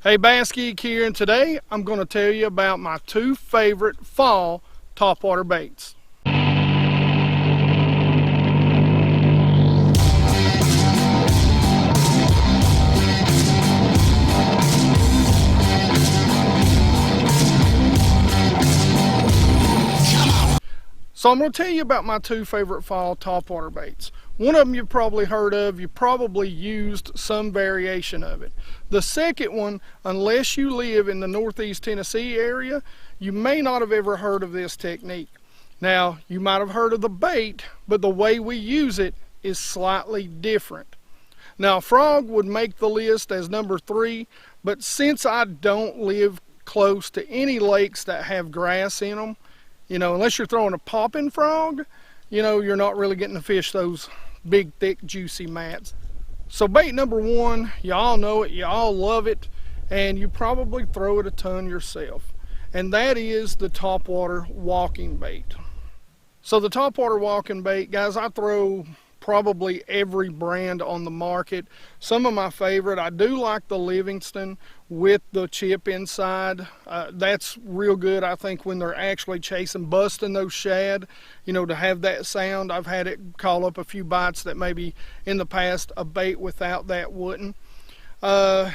Hey, BassGeek here, and today I'm going to tell you about my two favorite fall topwater baits. So I'm going to tell you about my two favorite fall topwater baits. One of them you've probably heard of, you've probably used some variation of it. The second one, unless you live in the Northeast Tennessee area, you may not have ever heard of this technique. Now, you might have heard of the bait, but the way we use it is slightly different. Now, frog would make the list as number 3, but since I don't live close to any lakes that have grass in them, unless you're throwing a popping frog, you're not really getting to fish those big, thick, juicy mats. So bait number 1, y'all know it, y'all love it, and you probably throw it a ton yourself. And that is the topwater walking bait. So the topwater walking bait, guys, I throw probably every brand on the market. Some of my favorite, I do like the Livingston with the chip inside. That's real good, I think, when they're actually busting those shad, to have that sound. I've had it call up a few bites that maybe in the past a bait without that wouldn't. The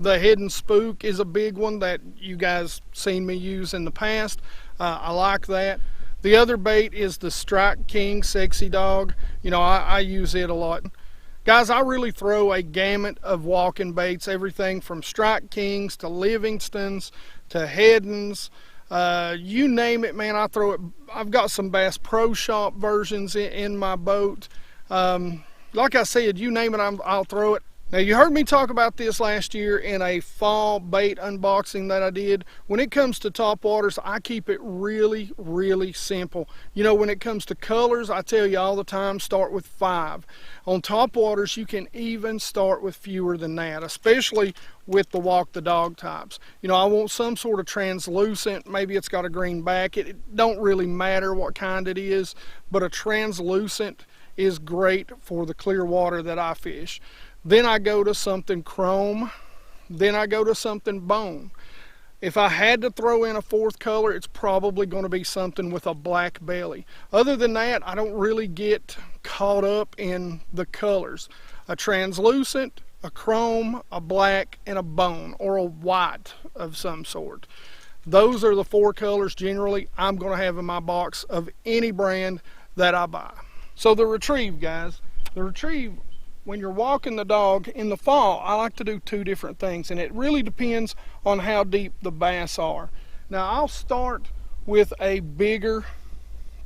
hidden spook is a big one that you guys seen me use in the past. I like that. The other bait is the Strike King Sexy Dog. I use it a lot. Guys, I really throw a gamut of walking baits, everything from Strike Kings to Livingstons to Heddens. You name it, man, I throw it. I've got some Bass Pro Shop versions in my boat. Like I said, you name it, I'll throw it. Now, you heard me talk about this last year in a fall bait unboxing that I did. When it comes to topwaters, I keep it really, really simple. When it comes to colors, I tell you all the time, start with 5. On topwaters, you can even start with fewer than that, especially with the walk the dog types. I want some sort of translucent, maybe it's got a green back. It don't really matter what kind it is, but a translucent is great for the clear water that I fish. Then I go to something chrome, then I go to something bone. If I had to throw in a 4th color, it's probably going to be something with a black belly. Other than that, I don't really get caught up in the colors. A translucent, a chrome, a black, and a bone, or a white of some sort. Those are the 4 colors generally I'm going to have in my box of any brand that I buy. So the retrieve, guys, when you're walking the dog in the fall, I like to do 2 different things, and it really depends on how deep the bass are. Now, I'll start with a bigger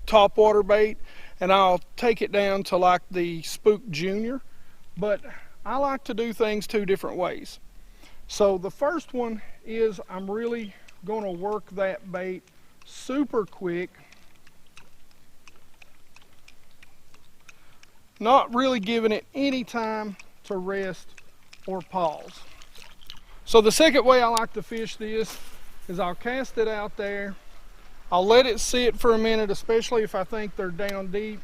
topwater bait, and I'll take it down to like the Spook Junior, but I like to do things 2 different ways. So the first one is I'm really going to work that bait super quick, not really giving it any time to rest or pause. So the second way I like to fish this is I'll cast it out there. I'll let it sit for a minute, especially if I think they're down deep.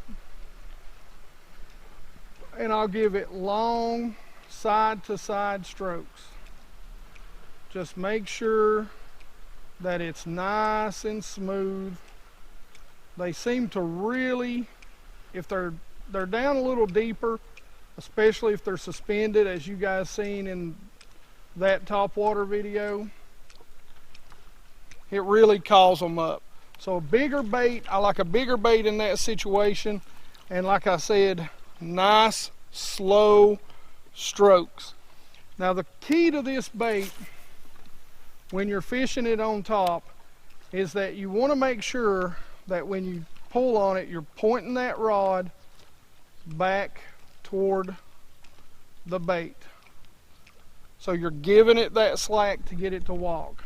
And I'll give it long side to side strokes. Just make sure that it's nice and smooth. They seem to really, if they're down a little deeper, especially if they're suspended, as you guys seen in that topwater video, it really calls them up. So a bigger bait, I like a bigger bait in that situation, and like I said, nice slow strokes. Now the key to this bait when you're fishing it on top is that you want to make sure that when you pull on it, you're pointing that rod back toward the bait. So you're giving it that slack to get it to walk.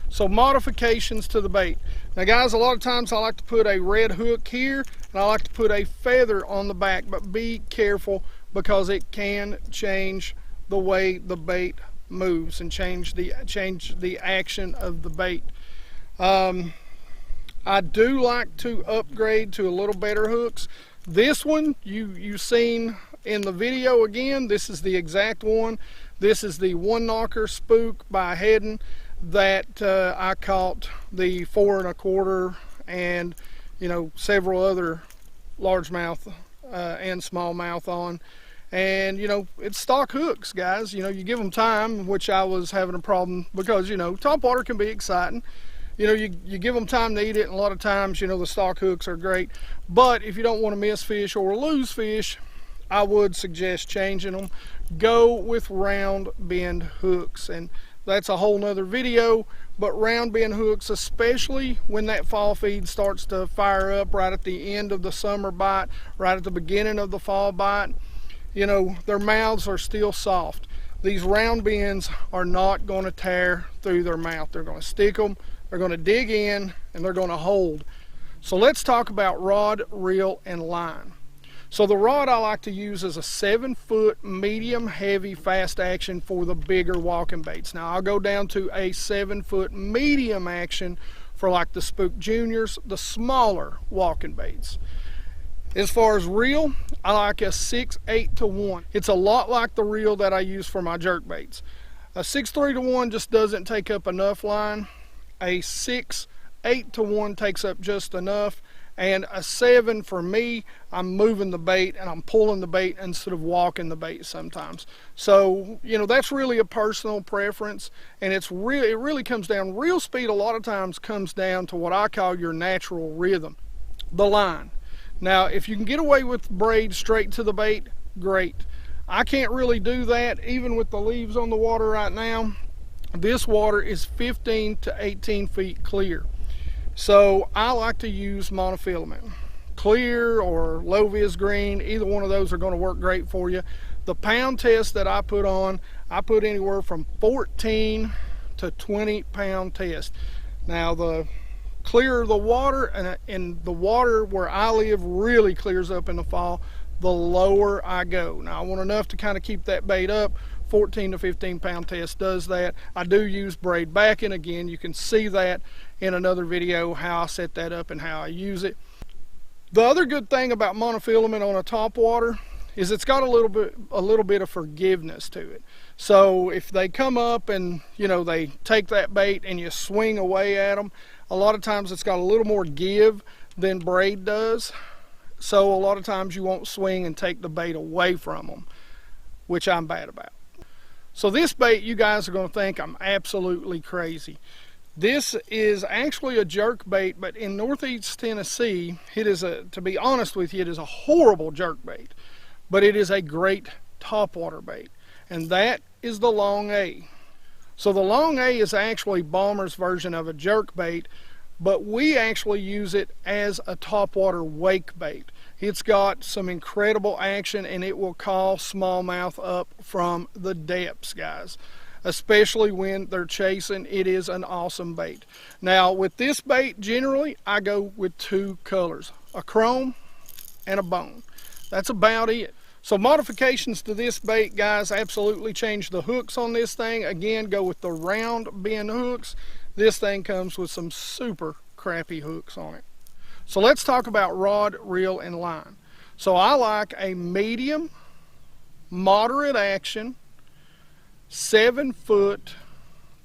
So modifications to the bait. Now guys, a lot of times I like to put a red hook here, and I like to put a feather on the back, but be careful because it can change the way the bait moves and change the action of the bait. I do like to upgrade to a little better hooks. This one you've seen in the video again. This is the exact one. This is the one knocker spook by Heddon that I caught the 4 1/4 and several other largemouth and smallmouth on. And it's stock hooks, guys. You give them time, which I was having a problem because topwater can be exciting. You give them time to eat it, and a lot of times the stock hooks are great. But if you don't want to miss fish or lose fish, I would suggest changing them. Go with round bend hooks, and that's a whole nother video. But round bend hooks, especially when that fall feed starts to fire up right at the end of the summer bite, right at the beginning of the fall bite, their mouths are still soft. These round bends are not going to tear through their mouth. They're going to stick them, they're going to dig in, and they're going to hold. So let's talk about rod, reel, and line. So the rod I like to use is a 7-foot medium heavy fast action for the bigger walking baits. Now I'll go down to a 7-foot medium action for like the Spook Juniors, the smaller walking baits. As far as reel, I like a 6/8 to 1. It's a lot like the reel that I use for my jerk baits. A 6/3 to 1 just doesn't take up enough line. A 6/8 to 1 takes up just enough. And a 7 for me, I'm moving the bait and I'm pulling the bait instead of walking the bait sometimes. So that's really a personal preference, and it really comes down. Reel speed a lot of times comes down to what I call your natural rhythm, the line. Now if you can get away with braid straight to the bait, great. I can't really do that even with the leaves on the water right now. This water is 15 to 18 feet clear. So I like to use monofilament. Clear or low vis green, either one of those are going to work great for you. The pound test that I put on, I put anywhere from 14 to 20 pound test. Now the clearer the water, and the water where I live really clears up in the fall, the lower I go. Now I want enough to kind of keep that bait up. 14 to 15 pound test does that. I do use braid backing. Again, you can see that in another video how I set that up and how I use it. The other good thing about monofilament on a topwater is it's got a little bit of forgiveness to it. So if they come up and they take that bait and you swing away at them, a lot of times it's got a little more give than braid does. So a lot of times you won't swing and take the bait away from them, which I'm bad about. So this bait, you guys are going to think I'm absolutely crazy. This is actually a jerk bait, but in Northeast Tennessee, to be honest with you, it is a horrible jerk bait, but it is a great topwater bait, and that is the Long A. So the Long A is actually Bomber's version of a jerk bait, but we actually use it as a topwater wake bait. It's got some incredible action, and it will call smallmouth up from the depths, guys. Especially when they're chasing, it is an awesome bait. Now with this bait, generally I go with 2 colors, a chrome and a bone. That's about it. So modifications to this bait, guys, absolutely change the hooks on this thing. Again, go with the round bend hooks. This thing comes with some super crappy hooks on it. So let's talk about rod, reel, and line. So I like a medium, moderate action, 7-foot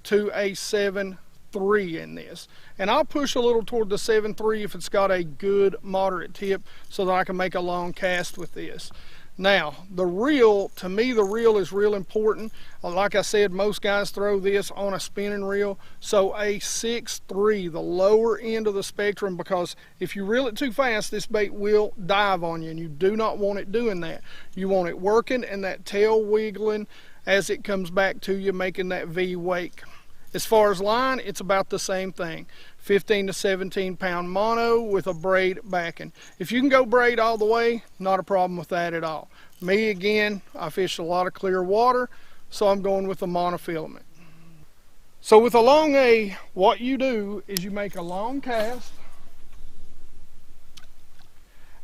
to a 7.3 in this. And I'll push a little toward the 7.3 if it's got a good moderate tip so that I can make a long cast with this. Now, the reel, to me, the reel is real important. Like I said, most guys throw this on a spinning reel. So a 6.3, the lower end of the spectrum, because if you reel it too fast, this bait will dive on you, and you do not want it doing that. You want it working and that tail wiggling as it comes back to you, making that V wake. As far as line, it's about the same thing. 15 to 17 pound mono with a braid backing. If you can go braid all the way, not a problem with that at all. Me, again, I fish a lot of clear water, so I'm going with a monofilament. So with a Long A, what you do is you make a long cast,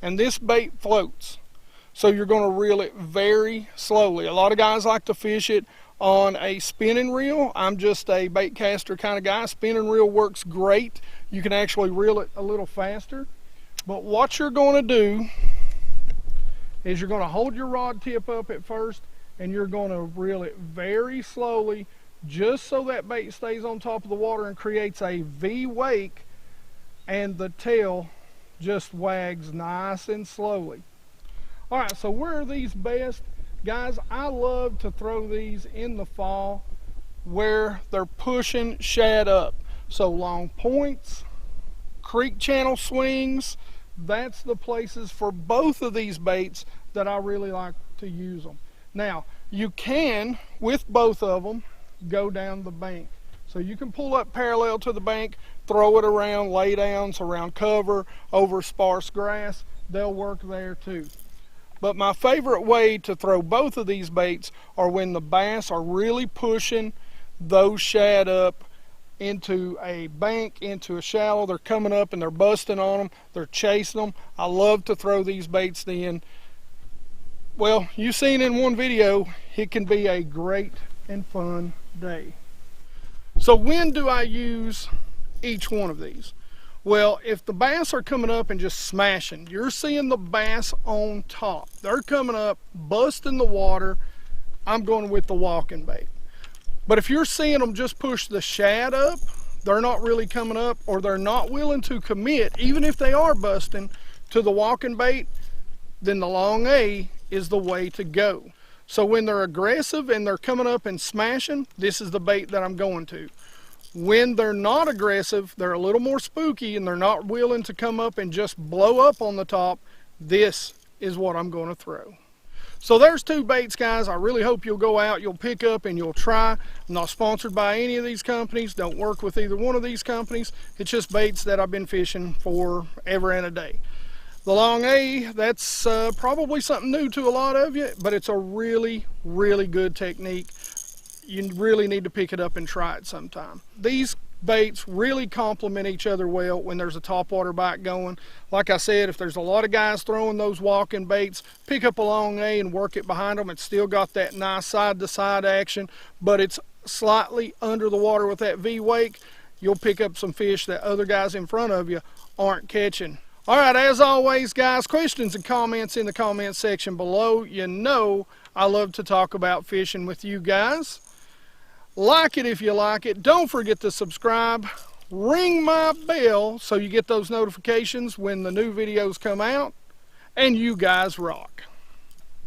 and this bait floats. So you're going to reel it very slowly. A lot of guys like to fish it on a spinning reel. I'm just a bait caster kind of guy. Spinning reel works great. You can actually reel it a little faster. But what you're going to do is you're going to hold your rod tip up at first, and you're going to reel it very slowly, just so that bait stays on top of the water and creates a V wake, and the tail just wags nice and slowly. All right, so where are these best? Guys, I love to throw these in the fall where they're pushing shad up. So long points, creek channel swings, that's the places for both of these baits that I really like to use them. Now, you can, with both of them, go down the bank. So you can pull up parallel to the bank, throw it around laydowns, around cover, over sparse grass. They'll work there too. But my favorite way to throw both of these baits are when the bass are really pushing those shad up into a bank, into a shallow. They're coming up and they're busting on them. They're chasing them. I love to throw these baits then. Well, you've seen in one video, it can be a great and fun day. So when do I use each one of these? Well, if the bass are coming up and just smashing, you're seeing the bass on top. They're coming up, busting the water, I'm going with the walking bait. But if you're seeing them just push the shad up, they're not really coming up, or they're not willing to commit, even if they are busting, to the walking bait, then the long A is the way to go. So when they're aggressive and they're coming up and smashing, this is the bait that I'm going to. When they're not aggressive, they're a little more spooky and they're not willing to come up and just blow up on the top, this is what I'm going to throw. So there's two baits, guys. I really hope you'll go out, you'll pick up, and you'll try. I'm not sponsored by any of these companies. Don't work with either one of these companies. It's just baits that I've been fishing for ever and a day. The long A, that's probably something new to a lot of you, but it's a really, really good technique. You really need to pick it up and try it sometime. These baits really complement each other well when there's a topwater bite going. Like I said, if there's a lot of guys throwing those walking baits, pick up a long A and work it behind them. It's still got that nice side-to-side action, but it's slightly under the water with that V-wake. You'll pick up some fish that other guys in front of you aren't catching. All right, as always, guys, questions and comments in the comment section below. You know I love to talk about fishing with you guys. Like it if you like it. Don't forget to subscribe. Ring my bell so you get those notifications when the new videos come out. And you guys rock.